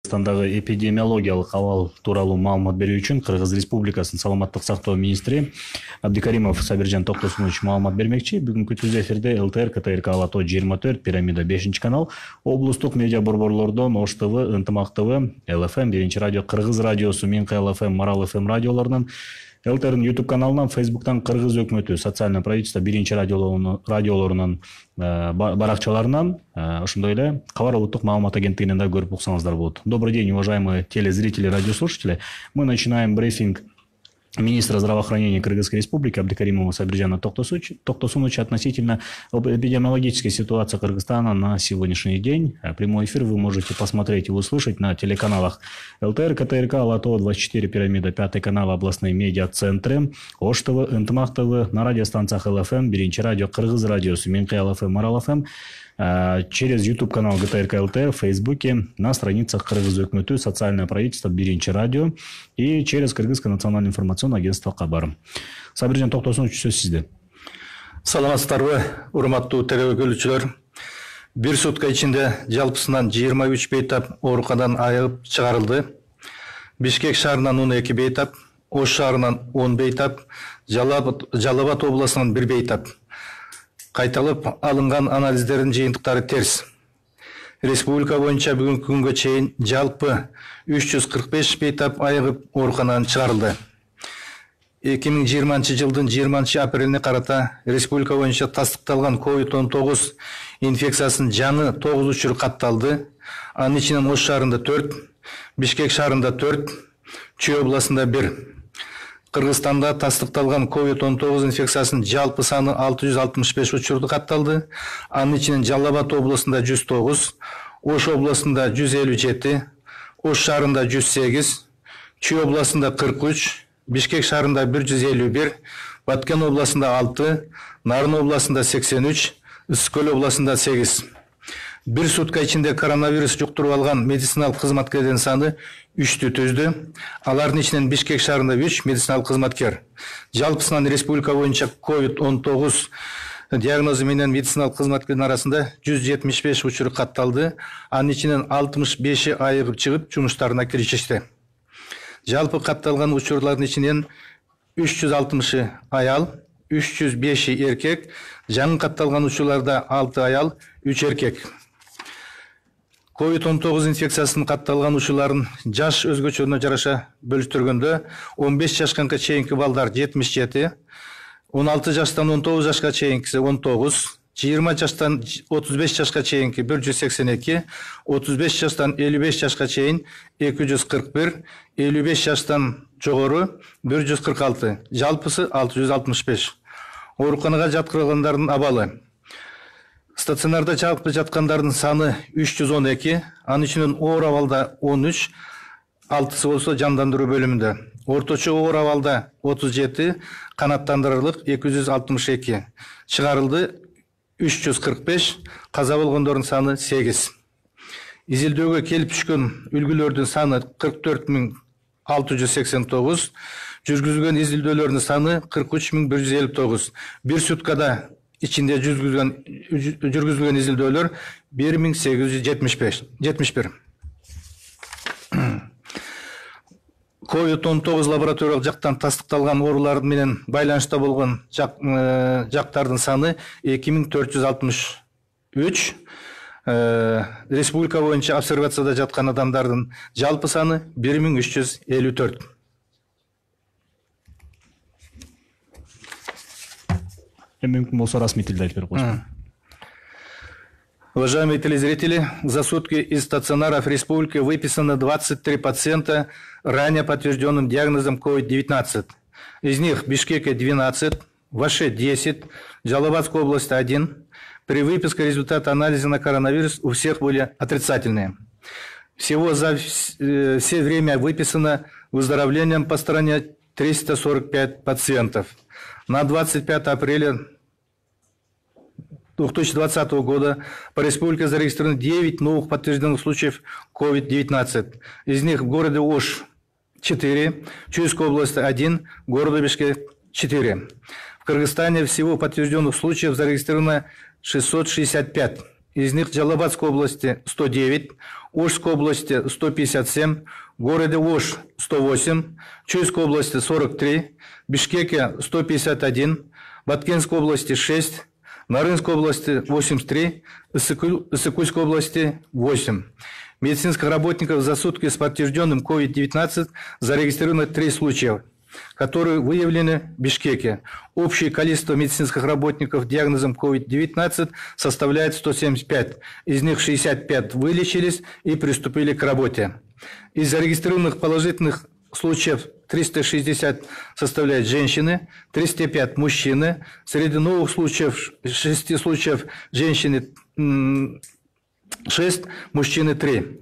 Кыргызстандагы эпидемиологиялык абал тууралуу маалымат берүү үчүн Кыргыз Республикасынын саламаттык сактоо министри Абдикаримов Сабиржан Токтосунович маалымат бермекчи. Бүгүнкү түз эфирде ЛТР, КТРК, Алато 24, Пирамида 5 канал, облустук медиа борборлордон Ош ТВ, Ынтымак ТВ, ЛФМ, 1 радио, Кыргыз радиосу, Минка ЛФМ, Марал ФМ радиолорунан, ЛТР'нын YouTube каналынан, Facebook'tan Кыргыз өкмөтү, социальный правительство 1 радиолорунун баракчаларынан, ошондой эле Кабар улуттук маалымат агенттигинен да көрүп уксаңыздар болот. Добрый день, уважаемые телезрители, радиослушатели. Мы начинаем брифинг министра здравоохранения Кыргызской Республики Абдикаримова Сабиржана Токтосуновича относительно эпидемиологической ситуации Кыргызстана на сегодняшний день. Прямой эфир вы можете посмотреть и услышать на телеканалах ЛТР, КТРК, Алато 24, Пирамида, 5 канал, областные медиа-центры, Ош ТВ, Ынтымак ТВ, на радиостанциях ЛФМ, 1 радио, Кыргыз радиосу, Минка ЛФМ, Марал ФМ, через YouTube канал ГТРК ЛТР, в Фейсбуке, на страницах Кыргыз өкмөтү, социальное правительство, 1 радио и через Кыргызское национальное информационное агентство Кабар. Сабиржан Токтосунович, сөз сизде. Саламатсыздарбы, урматтуу телекөрүүчүлөр. Бир сутка ичинде жалпысынан 23 бейтап ооруканадан айыгып чыгарылды. Бишкек шаарынан 12 бейтап, Ош шаарынан 10 бейтап, Жалал-Абад областынан 1 бейтап. Кайталып алынган анализдердин жыйынтыктары терс. Республика боюнча бүгүнкү күнгө чейин жалпы 345 бейтап айыгып ооруканадан чыгарылды. 2020 жылдын 20 апрелине карата республика боюнча тастыкталган COVID-19 инфекциясынын жаңы 9 учуру катталды. Анын ичинен Ош шаарында 4, Бишкек шаарында 4, Чүй областында 1. Кыргызстанда тастыкталган COVID-19 инфекциясынын жалпы саны 665 учурду катталды. Анын ичинен Жалал-Абад областында 109, Ош областында 157, Ош шаарында 108, Чүй областында 43, Бишкек шаарында 151, Баткен областында 6, Нарын областында 83, Ысык-Көл областында 8. Бир сутка ичинде коронавирус жуктуруп алган медициналык кызматкерлердин саны 3-тү түздү. Алардын ичинен Бишкек шаарында 3 медициналык кызматкер. Жалпысынан республика боюнча COVID-19 диагнозу менен медициналык кызматкердин арасында 175 учуру катталды. Анын ичинен 65 айыгып чыгып жумуштарына киришишти. Жалпы катталган учурлардын ичинен 360 аял, 305 эркек, жаңы катталган учурларда 6 аял, 3 эркек. COVID-19 инфекциясынын катталган учурларын жаш өзгөчөлүнө жараша бөлүштүргөндө 15 жашка чейинки балдар 77, 16 жаштан 19 жашка чейинкиси 19, 20 жаштан 35 жашка чейинки 182, 35 жаштан 55 жашка чейин 241, 55 жаштан жогору 146, жалпысы 665. Ооруканага жаткырылгандардын абалы. Стационарда жалпы жаткандардын саны 312, анын ичинен оор абалда 13, 6-сы болсо жандандыруу бөлүмүндө. Орточо оор абалда 37, канаттандырырлык 262. Чыгарылды 345, каза болгондордун саны 8. Изилдөөгө келип түшкөн үлгүлөрдүн саны 44.689, жүргүзүлгөн изилдөөлөрдүн саны 43.159. Бир суткада ичинде жүргүзүлгөн изилдөөлөр 1871. COVID-19 лабораториялык жактан тастыкталган оорулар менен байланышта болгон жактардын саны 2463. Республика боюнча обсервацияда жаткан адамдардын жалпы саны 1354. Мүмкүн болсо расмий тилде айтып берип коюңуз. Уважаемые телезрители, за сутки из стационаров республики выписано 23 пациента ранее подтвержденным диагнозом COVID-19. Из них в Бишкеке 12, в Оше 10, в Жалал-Абадской области 1. При выписке результата анализа на коронавирус у всех были отрицательные. Всего за все время выписано выздоровлением по стране 345 пациентов. На 25 апреля 2020 года по республике зарегистрировано 9 новых подтвержденных случаев COVID-19. Из них в городе Ош 4, в Чуйской области 1, в городе Бишкек 4. В Кыргызстане всего подтвержденных случаев зарегистрировано 665. из них Джалабадской области 109, Ошской области 157, городе Ош 108, Чуйской области 43, Бишкеке 151, Баткенской области 6, Нарынской области 83, Иссыкульской области 8. Медицинских работников за сутки с подтвержденным COVID-19 зарегистрировано 3 случая, которые выявлены в Бишкеке. Общее количество медицинских работников с диагнозом COVID-19 составляет 175. Из них 65 вылечились и приступили к работе. Из зарегистрированных положительных случаев 360 составляют женщины, 305 мужчины. Среди новых случаев 6 случаев женщины 6, мужчины 3.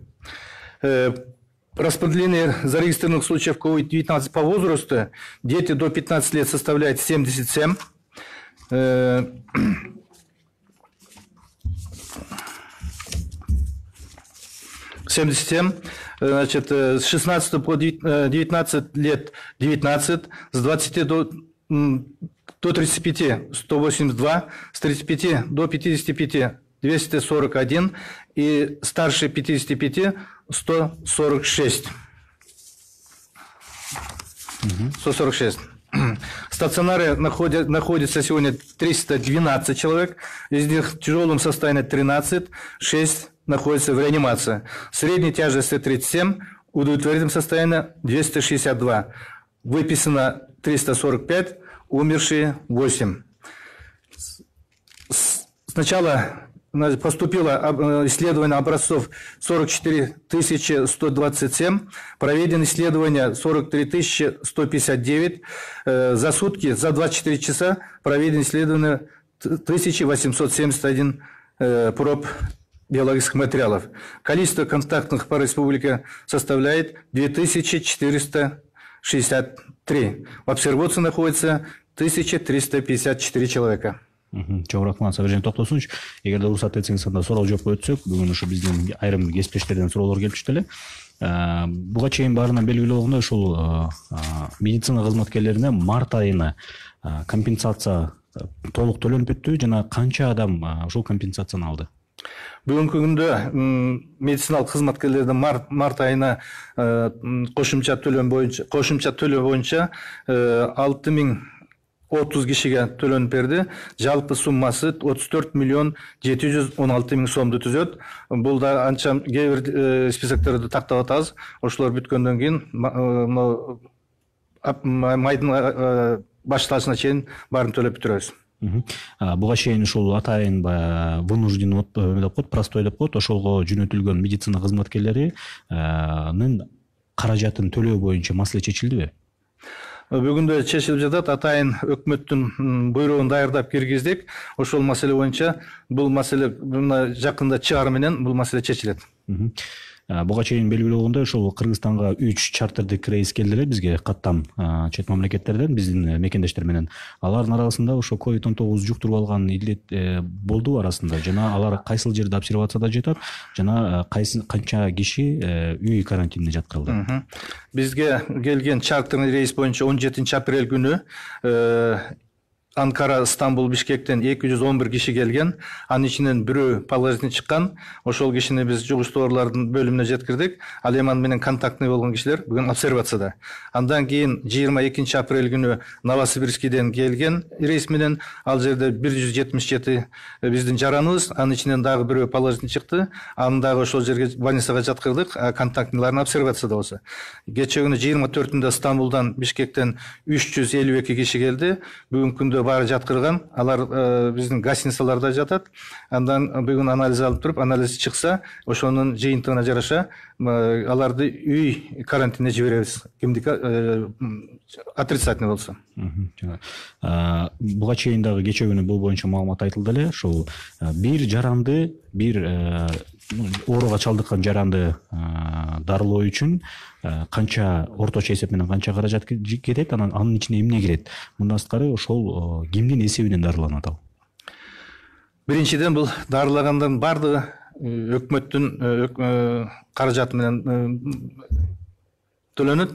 Распределение зарегистрированных случаев COVID-19 по возрасту: дети до 15 лет составляет 77, 77, значит, с 16 по 19 лет 19, с 20 до 35 182, с 35 до 55 241 и старше 55 146. 146. В стационаре находится сегодня 312 человек, из них в тяжелом состоянии 13, 6 находится в реанимации. Средней тяжести 37, в удовлетворительном состоянии 262. Выписано 345, умершие 8. Сначала поступило исследование образцов 44 127, проведено исследование 43 159, за сутки, за 24 часа проведено исследование 1871 проб биологических материалов. Количество контактных по республике составляет 2463. В обсервации находится 1354 человека. Чоң рахмат, Сабиржан Токтосунович. Эгер да уруксат этсеңиз, анда суроо жооп өтсөк, бүгүн ушу биздин айрым кесиптештерден суроолор келипчү эле. Буга чейин баарынан белгилүү болгондой, ушул медицина кызматкерлерине март айына компенсация толук төлөнүп бүттү жана канча адам ушул компенсацияны алды? Бүгүнкү күндө медициналык кызматкерлердин март айына кошумча төлөө боюнча 6030 кишиге төлөнүп берди. Жалпы суммасы 34 миллион 716 миң сомду түзөт. Бул да анча кээ бир списокторду тактап атабыз. Ошолор бүткөндөн кийин майдын башталышына чейин баарын төлөп бүтүрөбүз. Буга чейин ушул атайын вынужденный деп коет, простой деп коет, ошолго жөнөтүлгөн медицина кызматкерлеринин каражатын төлөө боюнча маселе чечилдиби? Бүгүндө чечилип жатат. Атайын өкмөттүн буйругун даярдап киргиздик. Ошол маселе боюнча бул маселе жакында чыгар менен бул маселе чечилет. Буга чейин белгилүү болгондой, ошол Кыргызстанга 3 чартердик рейс келди эле бизге каттам чет мамлекеттерден, биздин мекендештер менен. Алардын арасында ошо COVID-19 жуктуруп алган илет болду арасында, жана алар кайсыл жерде обсервацияда жатат, жана канча киши үй карантинине жаткырылды? Бизге келген чартерный рейс боюнча 17 апрель күнү Анкара, Стамбул, Бишкектен 211 киши келген. Анын ичинен бирөө положительный чыккан. Ошол кишини биз жугуштуулардын бөлүмүнө жеткирдик. Ал эми аны менен контактный болгон кишилер бүгүн обсервацияда. Андан кийин 22 апрель күнү Новосибирскиден келген рейс менен ал жерде 177 биздин жараныбыз, анын ичинен дагы бирөө положительный чыкты. Аны дагы ошол жерге больницага жаткырдык, контактныйларын обсервацияда болсо. Кече күнү 24-ндө Стамбулдан, Бишкектен 352 киши келди. Бүгүнкү күндө баары жаткырган, алар биздин гостиницаларда жатат. Андан бүгүн анализ алып туруп, анализ чыкса, ошонун жыйынтыгына жараша аларды үй карантинине жиберебиз. Кимдики отрицательный болсо. Буга чейин дагы кече күнү бул боюнча маалымат айтылды эле. Ошол бир жаранды, бир ооруга чалдыккан жаранды дарылоо үчүн канча орточо эсеп менен канча каражат кетет, анын ичине эмне кирет? Мындан сырткары ошол кимдин эсебинен дарыланат ал? Биринчиден бул дарылагандын бардыгы өкмөттүн каражаты менен төлөнөт.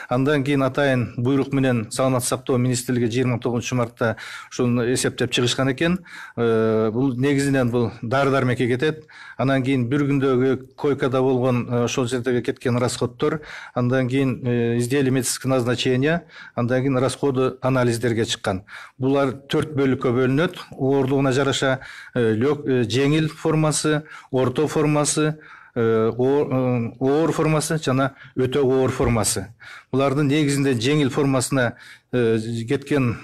Андан кийин атайын буйрук менен Саламаттык сактоо министрлиги 29 мартта ушуну эсептеп чыгышкан экен. Бул негизинен бул дары-дармекке кетет. Андан кийин бир күндөгү койкада болгон ошол жердеги кеткен расходдор, андан кийин изделия медицинского назначения, андан кийин расходы анализдерге чыккан. Булар 4 бөлүккө бөлүнөт. Оорлугуна жараша жеңил формасы, орто формасы, оор формасы жана өтө оор формасы. Булардын негизинде жеңил формасына кеткен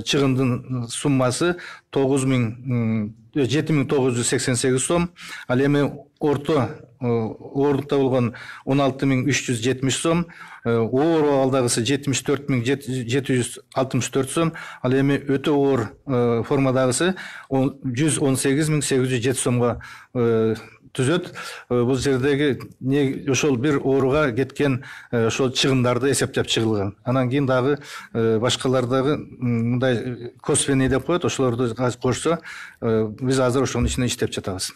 чыгымдын суммасы 7988 сом, ал эми орто оорлукта болгон 16370 сом, оор абалдагысы 74764 сом, ал эми өтө оор формадагысы 118807 сомго түзөт. Бул жердеги ошол бир ооруга кеткен ошол чыгымдарды эсептеп чыгылган. Анан кийин дагы башкалардагы мындай косвенный деп коет, ошолорду кошсо биз азыр ошонун ичинен иштеп жатабыз.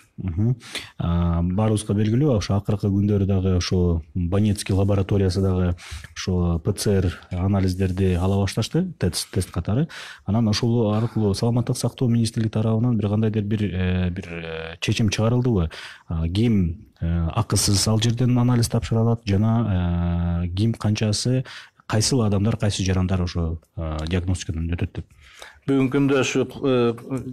Баарыбызга белгилүү, ошо акыркы күндөрү дагы ошо Банецкий лабораториясы дагы ошо ПЦР анализдерди ала башташты, тест катары. Анан ошол аркылуу Саламаттык сактоо министрлиги тарабынан бир кандайдыр бир чечим чыгарылдыбы? Ким акысыз ал жерден анализ тапшыра алат жана ким канчасы, кайсыл адамдар, кайсы жарандар ошо диагностикадан өтөт деп? Бүгүнкү күндө ушу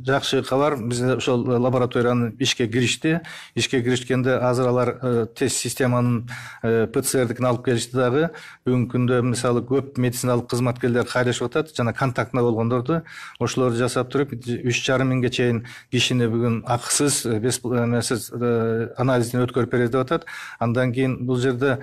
жакшы кабар, биз ошол лабораториянын ишке киришти. Ишке киришкенде азыр алар тест системанын ПЦРдикин алып келишти дагы. Бүгүнкү күндө мисалы көп медициналык кызматкерлер кайрылышып атат, жана контактына болгондорду ошолорду жасап туруп 3,5 миңге чейин кишини бүгүн акысыз, анализден өткөрүп берет деп атат. Андан кийин бул жерде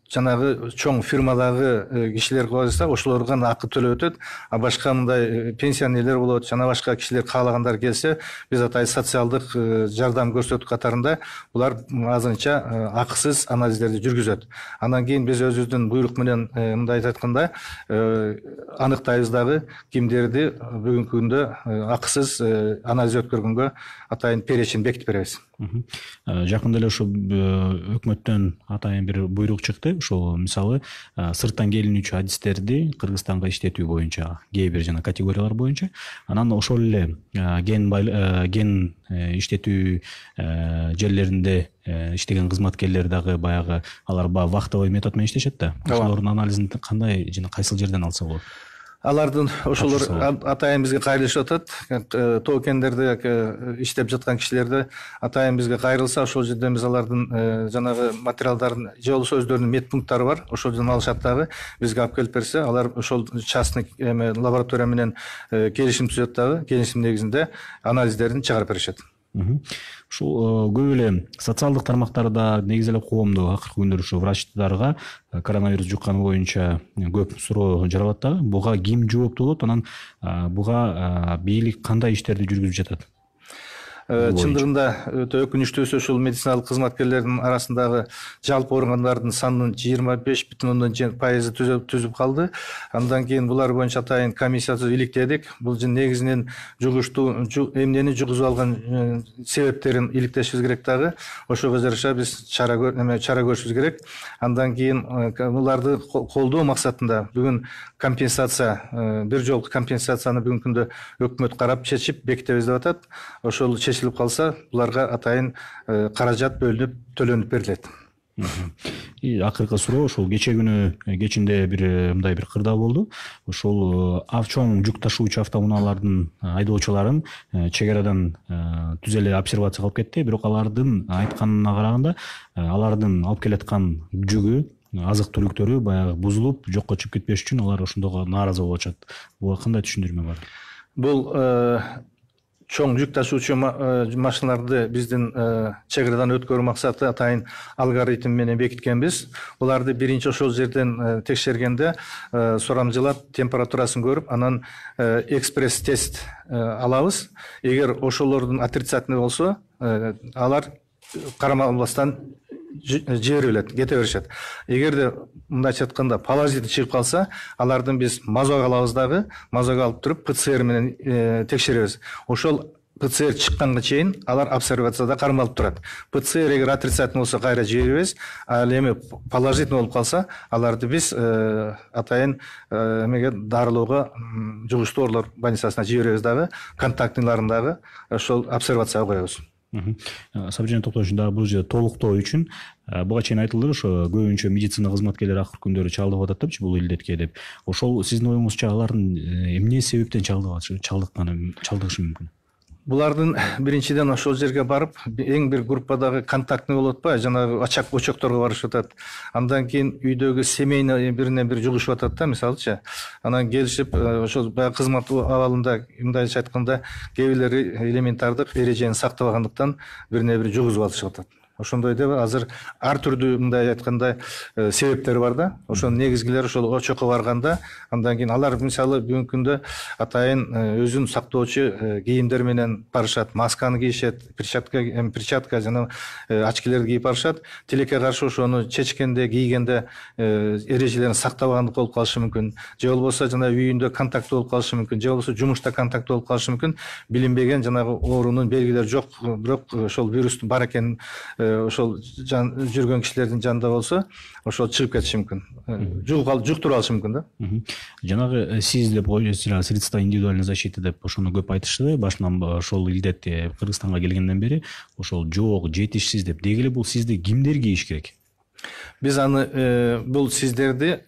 жанагы чоң фирмадагы кишилер койса, ошолорго акы төлөп өтөт. А башка мындай пенсионерлер болот, жана башка кишилер каалагандар келсе, биз атай социалдык жардам көрсөтүү катарында булар азырынча акысыз анализдерди жүргүзөт. Андан кийин биз өзүбүздүн буйрук менен мындай айтканда аныктайбыз дагы кимдерди бүгүнкү күндө акысыз анализ өткөргөнгө атайын перечень бекитип беребиз. Жакында эле ошо өкмөттөн атайын бир буйрук чыкты. Ошо мисалы сырттан келүүчү адистерди Кыргызстанга иштетүү боюнча, кээ бир жана категориялар боюнча, анан ошол эле ген иштетүү жерлеринде иштеген кызматкерлер дагы баягы алар вахтовой метод менен иштешет да. Ошолордун анализин кандай жана кайсыл жерден алса болот? Алардын ошолор атайын бизге кайрылышып атат. Тоо кендерде иштеп жаткан кишилерди атайын бизге кайрылса, ошол жерден биз алардын жанагы материалдарын же болбосо өздөрүнүн медпункттары бар, ошол жерден алышат дагы, бизге алып келип берсе, алар ошол частный лаборатория менен келишим түзөт дагы, келишим негизинде анализдерин чыгарып беришет. Ушул көп эле социалдык тармактарда, негизи эле коомдо акыркы күндөр ушу врачтарга коронавирус жукканы боюнча көп суроо жаралат дагы. Буга ким жооптуу болот? Анан буга бийлик кандай иштерди жүргүзүп жатат? Чындыгында өтө өкүнүчтүүсү ушул медициналык кызматкерлердин арасындагы жалпы ооругандардын санынын 25,7% түзүп калды. Андан кийин булар боюнча атайын комиссиясы иликтедик. Бул негизинен эмнени жугузуп алган себептерин иликтешибиз керек дагы. Ошого жараша биз чара көрүшүбүз керек. Андан кийин буларды колдоо максатында бүгүн компенсация, бир жолку компенсацияны бүгүнкү күндө өкмөт карап чечип бекитебиз деп атат. Ошол чечилип калса, буларга атайын каражат бөлүнүп төлөнүп берилет. Акыркы суроо ошол кечинде мындай бир кырдаа болду. Ошол чоң жүк ташуучу автоунаалардын айдоочуларын чек арадан түз эле обсервация кылып кетти. Бирок алардын айтканына караганда, алардын алып келаткан жүгү, азык-түлүктөрү баягы бузулуп, жокко чыгып кетпеш үчүн алар ошондого нааразы болуп атышат. Буга кандай түшүндүрмө бар? Бул чоң жүк ташуучу машиналарды биздин чек арадан өткөрүү максаты атайын алгоритм менен бекиткенбиз. Буларды биринчи ошол жерден текшергенде сурамжылап температурасын көрүп, анан экспресс тест алабыз. Эгер ошолордун отрицательный болсо, алар карамалбастан жиберилет, кете беришет. Эгерде мындайча айтканда положительный чыгып калса, алардын биз мазок алабыз дагы, мазок алып туруп ПЦР менен текшеребиз. Ошол ПЦР чыкканга чейин алар обсервацияда кармалып турат. ПЦР эгер отрицательный болсо кайра жиберебиз, ал эми положительный болуп калса, аларды биз атайын эмеге дарылоого жугуштуу оорулар больницасына жиберебиз дагы, контактныйларын дагы ошол обсервацияга коебуз. Сабиржан Токтошевич, дагы бул жерде толуктоо үчүн буга чейин айтылды ошо көбүнчө медицина кызматкерлери акыркы күндөрү чалдыгып атат депчи бул илдетке деп. Ошол сиздин оюңузча алардын эмне себептен чалдыгышы мүмкүн? Булардын биринчиден ошол жерге барып, эң бир группадагы контактный болуп атпайбы, жанагы очокторго барышып атат. Андан кийин үйдөгү семейный биринен бири жугушуп атат да, мисалычы. Анан келишип, ошол баягы кызмат абалында мындайча айтканда, кээ бирлери элементардык эрежени сактабагандыктан бирине бири жугузуп алышып атат. Ошондой деп азыр ар түрдүү мындай айтканда себептери бар да. Ошонун негизгилери ошол очокко барганда, андан кийин алар мисалы бүгүнкү күндө атайын өзүн сактоочу кийимдер менен барышат, масканы кийишет, перчатка жана очкилерди кийип барышат. Тилекке каршы ошону чечкенде, кийгенде эрежелерин сактабагандык болуп калышы мүмкүн. Же болбосо жана үйүндө контакт болуп калышы мүмкүн. Же болбосо жумушта контакт болуп калышы мүмкүн. Билинбеген жанагы оорунун белгилери жок, бирок ошол вирустун бар экенин ошол жүргөн кишилердин жанында болсо, ошол чыгып кетиши мүмкүн. Жуктуруп алышы мүмкүн да. Жанагы сиз деп средства индивидуальной защиты деп ошону көп айтышты. Башынан ошол илдет Кыргызстанга келгенден бери ошол жок, жетишсиз деп. Деги эле бул сизди кимдер кийиш керек? Биз аны бул сиздерди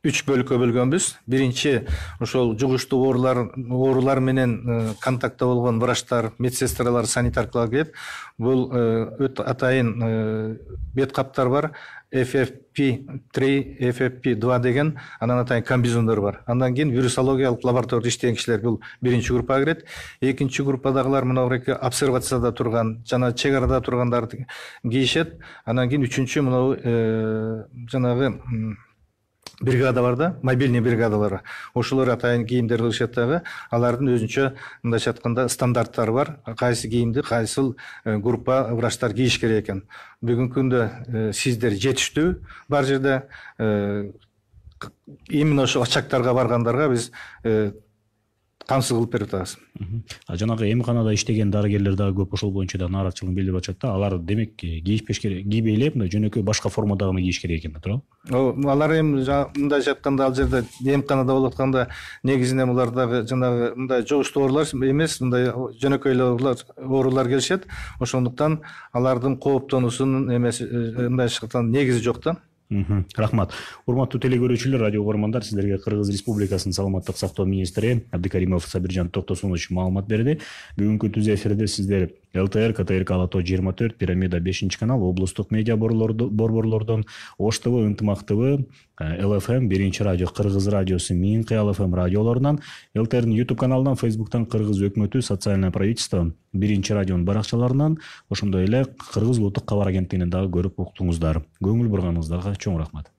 3 бөлүккө бөлгөнбүз. Биринчи ошол жугуштуу оорулар менен контактта болгон врачтар, медсестралар, санитаркалар келип, бул атайын бет каптар бар, FFP3, FFP2 деген анан атайын комбинезондор бар. Андан кийин вирусологиялык лабораторияда иштеген кишилер бул биринчи группага кирет. Экинчи группадагылар мынабыреки обсервацияда турган, жана чек арада тургандарды кийишет. Андан кийин үчүнчү мынабу жанагы бригада бар да, мобильный бригадалар. Ошолор атайын кийимдер кылышат дагы. Алардын өзүнчө мындайча айтканда стандарттары бар. Кайсы кийимди кайсыл группа врачтар кийиш керек экен. Бүгүнкү күндө сиздер жетиштүү бар жерде именно ошо очактарга баргандарга биз камсыз кылып берип атабыз. Жанагы эмканада иштеген дарыгерлер дагы көп ошол боюнча да нааразычылыгын билдирип атышат да. Алар демек кийишпеш керек, кийбей эле мындай жөнөкөй башка формадагы кийиш керек экен да, туурабы? Алар эми мындайча айтканда ал жерде эмканада болуп атканда негизинен булар дагы жанагы мындай жугуштуу оорулар эмес, мындай жөнөкөй оорулар келишет. Ошондуктан алардын кооптонуусунун эмес мындайча айтканда негизи жок да. Рахмат. Урматтуу телекөрүүчүлөр, радио көрөрмандар, сиздерге Кыргыз Республикасынын саламаттык сактоо министри Абдикаримов Сабиржан Токтосунович маалымат берди. Бүгүнкү түз эфирде сиздер ЛТР, КТРК Алато 24, Пирамида 5 канал, облустук медиа борборлордон, Ош ТВ, Ынтымак ТВ, ЛФМ, 1 радио, Кыргыз радиосу, Мин Кыял ФМ радиолорунан, ЛТРдин YouTube каналынан, Facebooктан Кыргыз өкмөтү, социальное правительство, 1 радионун баракчаларынан, ошондой эле Кыргыз улуттук кабар агенттигинен дагы көрүп уктуңуздар. Көңүл бурганыңыздарга чоң рахмат.